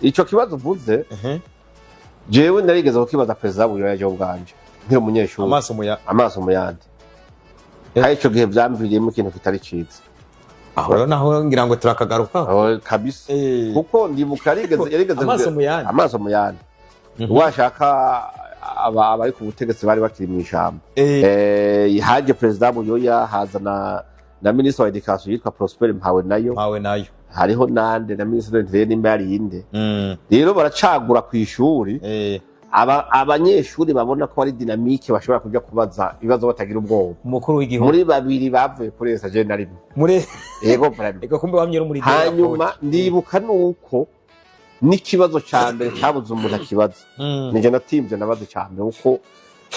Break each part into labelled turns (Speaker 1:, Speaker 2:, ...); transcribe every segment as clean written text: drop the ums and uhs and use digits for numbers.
Speaker 1: ico kibazo uvuze jewe narigeze kukibaza perezida Buyoya jo bwanje nkiri umunyeshuri amaso muyandi kandi ico gihe vyamviriyemo ikintu kitari ciza
Speaker 2: aho rero naho ngira ngo turakagaruka
Speaker 1: aho kabisa kuko ndibuka yarigeze amaso muyandi washaka abari ku butegetsi bari bakiri mu ijambo haje perezida Buyoya hazana na ministre wa education yitwa Prosper Mpawe nayo hariho nande na ministre w'intebe n'imbari yinde rero baracagura ku ishuri abanyeshuri babona ko ari dynamique bashobora kuja kubaza ibibazo batagira ubwoba
Speaker 2: umukuru w'igihugu
Speaker 1: muri babiri bavuye kuri esa je nari
Speaker 2: muri
Speaker 1: yego vraiment
Speaker 2: ego kumbe bamye muri
Speaker 1: hanyuma ndibuka nuko n'ikibazo ca mbere cyabuze umuntu akibaza nije natimvye nabaze ca mbere uko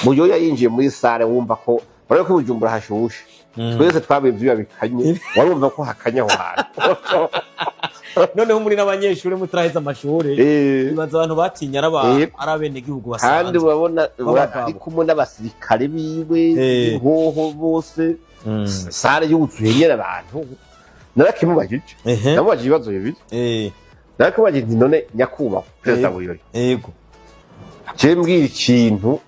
Speaker 1: Buyoya yinjiye muri sare wumva ko bariko Bujumbura hashushe twese twabivye bikanye warumva ko hakanya aho hantu
Speaker 2: noneho muri n'abanyeshuri mutraheza amashuri bibaza abantu batinya arabene gihugu basanzwe
Speaker 1: kandi babona ari kumwe n'abasirikare biwe hoho bose sare yuzuye nyene abantu narakimubajije namubajije ibibazo bibiri narakimubajije nti none nyakubahwa perezida Buyoya
Speaker 2: yego
Speaker 1: je mbwira ikintu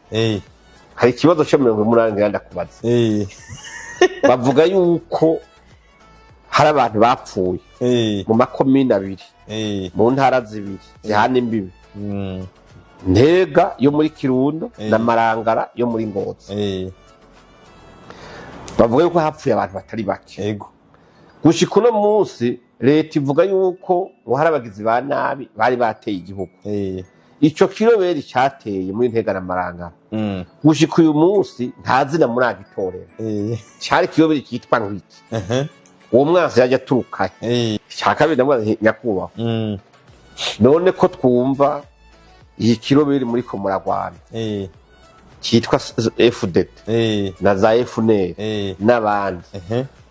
Speaker 1: hari ikibazo cyo 180 ndakubaza bavuga yuko hari abantu bapfuye mu makomine abiri mu ntara zibiri zihana imbibi Ntega yo muri Kirundo na Marangara yo muri Ngozi bavuga yuko hapfuye abantu batari bake gushika uno munsi leta ivuga yuko hari abagizi ba nabi bari bateye igihugu ico kiroberi cyateye muri Ntega na Marangara gushika uyu munsi ntazina muri agitorera cyari kiroberi kitwa Ntwiki uwo mwansi yaje aturuka cyakabiri ndamwe nyakubahwa none ko twumva iyi kiroberi muri ko muragwana cyitwa FDT na za FNL n'abandi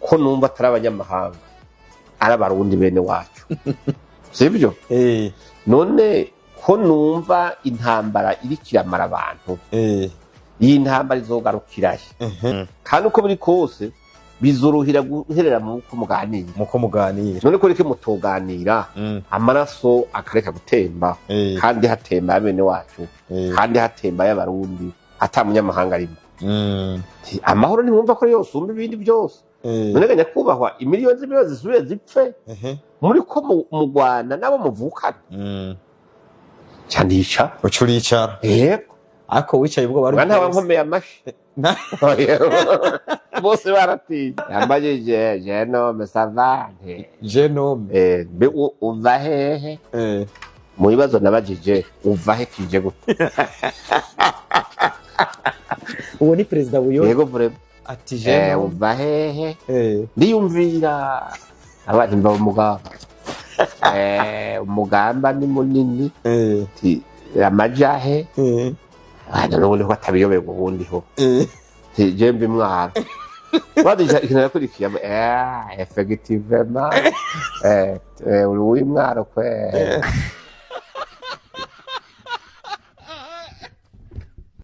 Speaker 1: ko numva atari abanyamahanga ari abarundi bene wacu sibyo none ko numva intambara iri kiramara abantu iyi ntambara izogarukirahe kandi uko biri kose bizuruhira guherera mu muganira none ko reke mutoganira amaraso akareka gutemba kandi hatemba bene wacu kandi hatemba y'abarundi atamunyamahanga arimo amahoro nimwumva ko yose umbe ibindi byose none ganya kubahwa imiliyoni z'imiyozi zisubiye zipfe muri ko mu Rwanda nabo muvukana cyanica
Speaker 2: ucuricara
Speaker 1: yego
Speaker 2: ako wicaye ubwo bari
Speaker 1: nta wankomeye amashi bose baratiye yambajije Genome Savante
Speaker 2: Genome
Speaker 1: be uva hehe mu bibazo nabajije uva he kije gute
Speaker 2: uwo ni perezida Buyoya
Speaker 1: yego vraiment
Speaker 2: ati Genome
Speaker 1: uva hehe ndiyumvira abandi mba umugamba umugamba ni munini ti amajahe hano n'ubundi ko atabiyoberwa ubundi ho jembe mwara wadija kinakurikiye effectivement uri mwara kwe